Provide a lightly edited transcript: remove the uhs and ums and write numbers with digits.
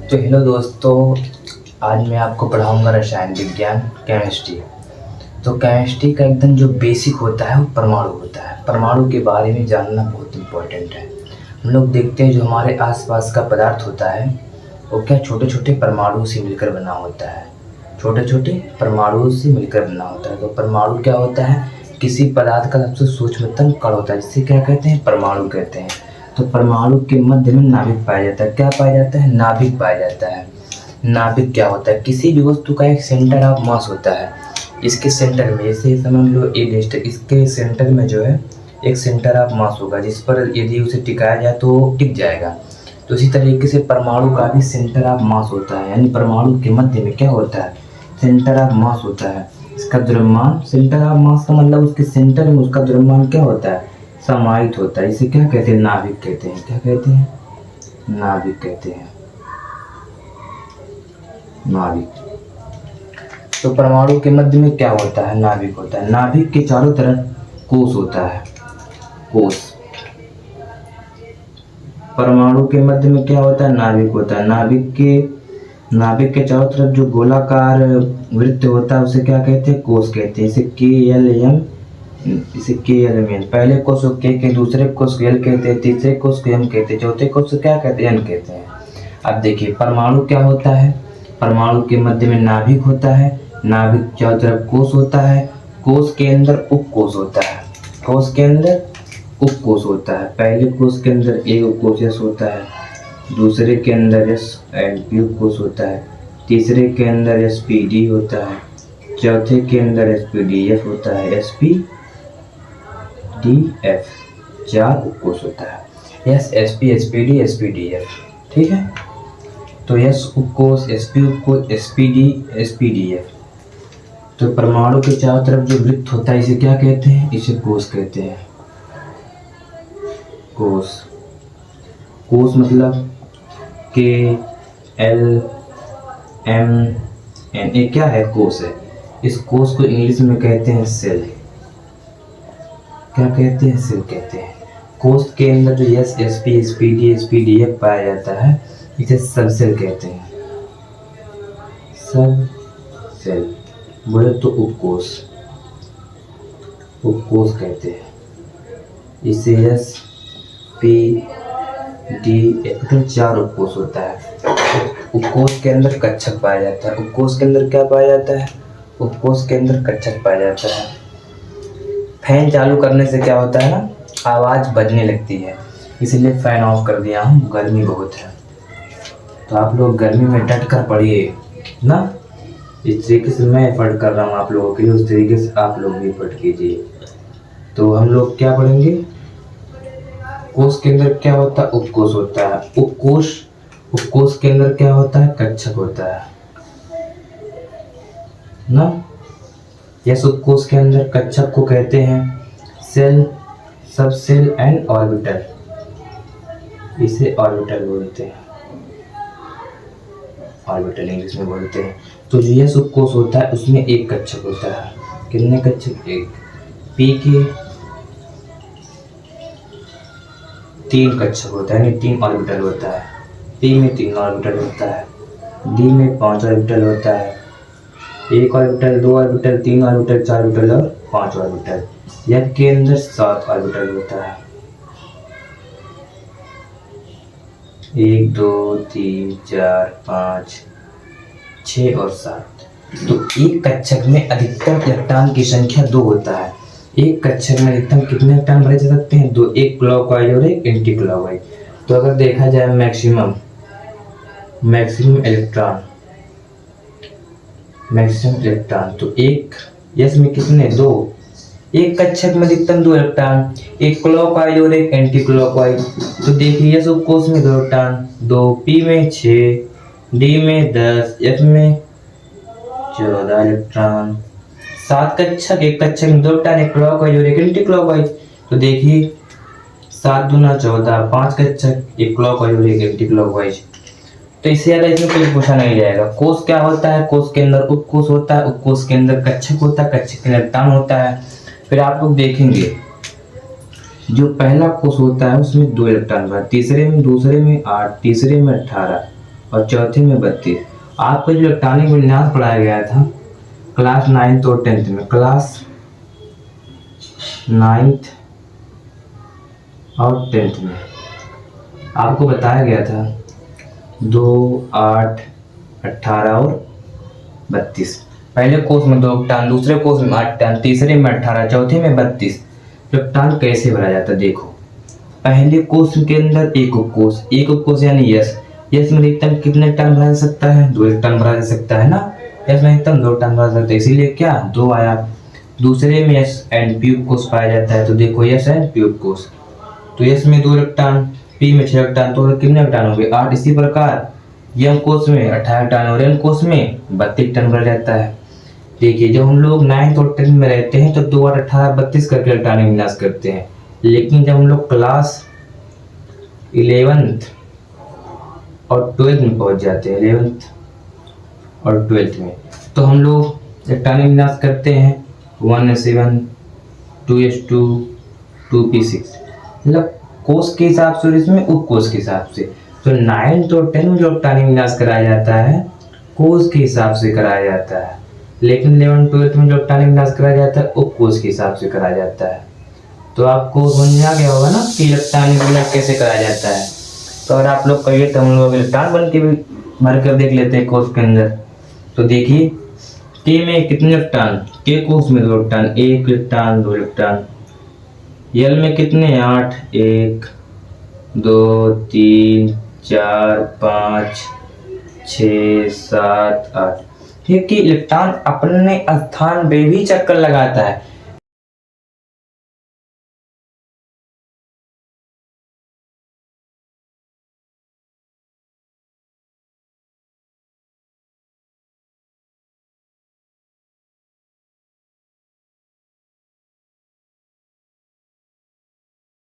तो हेलो दोस्तों, आज मैं आपको पढ़ाऊंगा रसायन विज्ञान केमिस्ट्री। तो केमिस्ट्री का एकदम जो बेसिक होता है वो परमाणु होता है। परमाणु के बारे में जानना बहुत इम्पोर्टेंट है। हम लोग देखते हैं जो हमारे आसपास का पदार्थ होता है वो क्या छोटे छोटे परमाणु से मिलकर बना होता है। छोटे छोटे परमाणुओं से मिलकर बना होता है। तो परमाणु क्या होता है, किसी पदार्थ का सबसे सूक्ष्मतम कण होता है, जिसे क्या कहते हैं, परमाणु कहते हैं। तो परमाणु के मध्य में नाभिक पाया जाता है। क्या पाया जाता है? नाभिक पाया जाता है। नाभिक क्या होता है? किसी भी वस्तु का एक सेंटर ऑफ मास होता है। इसके सेंटर में, जैसे समझ लो ए डिस्ट्रिक्ट, इसके सेंटर में जो है एक सेंटर ऑफ मास होगा, जिस पर यदि उसे टिकाया जाए तो वो टिक जाएगा। तो इसी तरीके से परमाणु का भी सेंटर ऑफ मास होता है, यानी परमाणु के मध्य में क्या होता है, सेंटर ऑफ मास होता है। इसका द्रव्यमान, सेंटर ऑफ मास का मतलब उसके सेंटर में उसका द्रव्यमान क्या होता है, समाहित होता है। इसे क्या कहते हैं? नाभिक कहते हैं। क्या कहते हैं? नाभिक कहते हैं। नाभिक। तो परमाणु के मध्य में क्या होता है? नाभिक होता है। नाभिक के चारों तरफ कोश होता है। कोश। परमाणु के मध्य में क्या होता है? नाभिक होता है। नाभिक के चारों तरफ जो गोलाकार वृत्त होता है उसे क्या कहते हैं? कोश कहते हैं। इसे के एल एम एन, पहले कोश को के, दूसरे कोश को एल कहते हैं, तीसरे कोश को एम कहते हैं, चौथे कोश को क्या कहते हैं? एन कहते हैं। अब देखिए परमाणु क्या होता है। परमाणु के मध्य में नाभिक होता है। नाभिक के चारों तरफ कोश होता है। कोश के अंदर उपकोश होता है। कोश के अंदर उपकोश होता है। पहले कोश के अंदर एक उपकोश एस होता है, दूसरे के अंदर एस एंड पी उपकोश होता है, तीसरे के अंदर एस पी डी होता है, चौथे के अंदर एस पी डी एफ होता है। एस पी डी एफ, चार उपकोश होता है। S S P D S P D F, ठीक है। तो एस उपकोश, एस पी उपकोश, एस पी डी एफ। तो परमाणु के चारों तरफ जो वृत्त होता है इसे क्या कहते हैं? इसे कोश कहते हैं। कोश। कोश मतलब के एल एम एन, ये क्या है? कोश है। इस कोश को इंग्लिश में कहते हैं सेल। क्या कहते हैं? सेल कहते हैं। कोश के अंदर जो S S P D F पाया जाता है इसे सब सेल कहते हैं। सब सेल बोले तो उपकोश, उपकोश कहते हैं। इसे एस पी डी एफ, चार उपकोश होता है। उपकोश के अंदर कक्षक पाया जाता है। उपकोश के अंदर क्या पाया जाता है? उपकोश के अंदर कक्षक पाया जाता है। फैन चालू करने से क्या होता है ना, आवाज़ बजने लगती है, इसलिए फैन ऑफ कर दिया हूँ, गर्मी बहुत है। तो आप लोग गर्मी में डट कर पढ़िए ना। इस तरीके से मैं एफर्ट कर रहा हूँ आप लोगों के लिए, उस तरीके से आप लोग भी एफर्ट कीजिए। तो हम लोग क्या पढ़ेंगे? कोश के अंदर क्या होता है? उपकोश होता है। उपकोश के अंदर क्या होता है? कक्षक होता है ना। यस, उपकोश के अंदर कक्षक को कहते हैं सेल, सब सेल एंड ऑर्बिटल। इसे ऑर्बिटल बोलते हैं। ऑर्बिटल इंग्लिश में बोलते हैं। तो जो यस उपकोश होता है उसमें एक कक्षक होता है। कितने कक्षक? एक। पी के 3 कक्षक होता है, यानी 3 ऑर्बिटल होता है। पी में 3 ऑर्बिटल होता है। डी में 5 ऑर्बिटल होता है। 1 ऑर्बिटल, 2 ऑर्बिटल, 3 ऑर्बिटल, 4 ऑर्बिटल और 5 ऑर्बिटल। एफ के अंदर 7 ऑर्बिटल होता है। 1 2 3 4 5 6 और 7। तो एक कक्षक में अधिकतम इलेक्ट्रॉन की संख्या 2 होता है। एक कक्षक में अधिकतम कितने इलेक्ट्रॉन भरे जा सकते हैं? 2, एक क्लॉकवाइज और एक एंटी क्लॉकवाइज। तो अगर देखा जाए मैक्सिमम इलेक्ट्रॉन तो एक यस में कितने? 2। एक कक्षक में अधिकतम 2 इलेक्ट्रॉन, एक क्लॉकवाइज और एक एंटी क्लॉकवाइज। तो देखिए यस उपकोश में 2 इलेक्ट्रॉन, 2, पी में 6, डी में 10, एफ में 14 इलेक्ट्रॉन। 7 कक्षक, एक कक्षक में 2 इलेक्ट्रॉन, एक क्लॉकवाइज और एक एंटी क्लॉकवाइज। तो देखिए 7 दूना 14, 5 कक्षक, एक क्लॉकवाइज और एक एंटी क्लॉकवाइज। तो इससे ज़्यादा इसमें कुछ पूछा नहीं जाएगा। कोश क्या होता है? कोश के अंदर उपकोश होता है, उपकोश के अंदर कक्षक होता है, कक्षक के अंदर इलेक्ट्रॉन होता है। फिर आप लोग देखेंगे जो पहला कोश होता है उसमें 2 इलेक्ट्रॉन भरा, तीसरे में, दूसरे में 8, तीसरे में 18, और चौथे में 32। आपको जो इलेक्ट्रॉनिक विन्यास पढ़ाया गया था क्लास 9th और 10th में, क्लास 9th और 10th में आपको बताया गया था 2, 8, 18 और 32। पहले कोर्स में 2 इलेक्ट्रॉन, दूसरे कोर्स में 8 इलेक्ट्रॉन, तीसरे में 18, चौथे में 32। इलेक्ट्रॉन कैसे भरा जाता है देखो। पहले कोर्स के अंदर एक कोर्स यानी यस में अधिकतम कितने टन भरा जा सकता है? 2 इलेक्ट्रॉन भरा जा सकता है ना। यस में अधिकतम 2 टन भरा जा सकता है, इसीलिए क्या 2 आया। दूसरे में यस एंड पी कोर्स पाया जाता है, तो देखो यस एंड पी कोर्स, तो यस में 2 इलेक्ट्रॉन, पी में 6 इलेक्ट्रॉन, तो कितने इलेक्ट्रॉन हो गए? 8। इसी प्रकार यम कोर्स में 18 इलेक्ट्रॉन और एन कोर्स में 32 टन भरा जाता है। देखिए जब हम लोग 9th और 10th में रहते हैं तो 2 और 18 32 करके इलेक्ट्रॉनिक विन्यास करते हैं, लेकिन जब हम लोग क्लास 11th और 12th में पहुंच जाते हैं, 11th और 12th में, तो हम लोग इलेक्ट्रॉनिक विन्यास करते हैं 1s7, 2s2, 2p6, मतलब कोर्स के हिसाब से और इसमें उप कोर्स के हिसाब से। तो 9th और 10th में जो इलेक्ट्रॉनिक विन्यास कराया जाता है कोर्स के हिसाब से कराया जाता है, लेकिन 11th 12th में जो इलेक्ट्रॉनिक विन्यास कराया जाता है उप कोर्स के हिसाब से कराया जाता है। तो आपको समझ में आ गया होगा ना कि इलेक्ट्रॉनिक विन्यास कैसे कराया जाता है। तो अगर आप लोग कहिए तो हम लोग इलेक्ट्रॉन बन के भी भर कर देख लेते हैं कोर्स के अंदर। तो देखिए के में कितने इलेक्ट्रॉन? के कोर्स में 2 इलेक्ट्रॉन, 1 इलेक्ट्रॉन, 2 इलेक्ट्रॉन। यल में कितने? 8, 1, 2, 3, 4, 5, 6, 7, 8। क्योंकि इलेक्ट्रॉन अपने स्थान पे भी चक्कर लगाता है,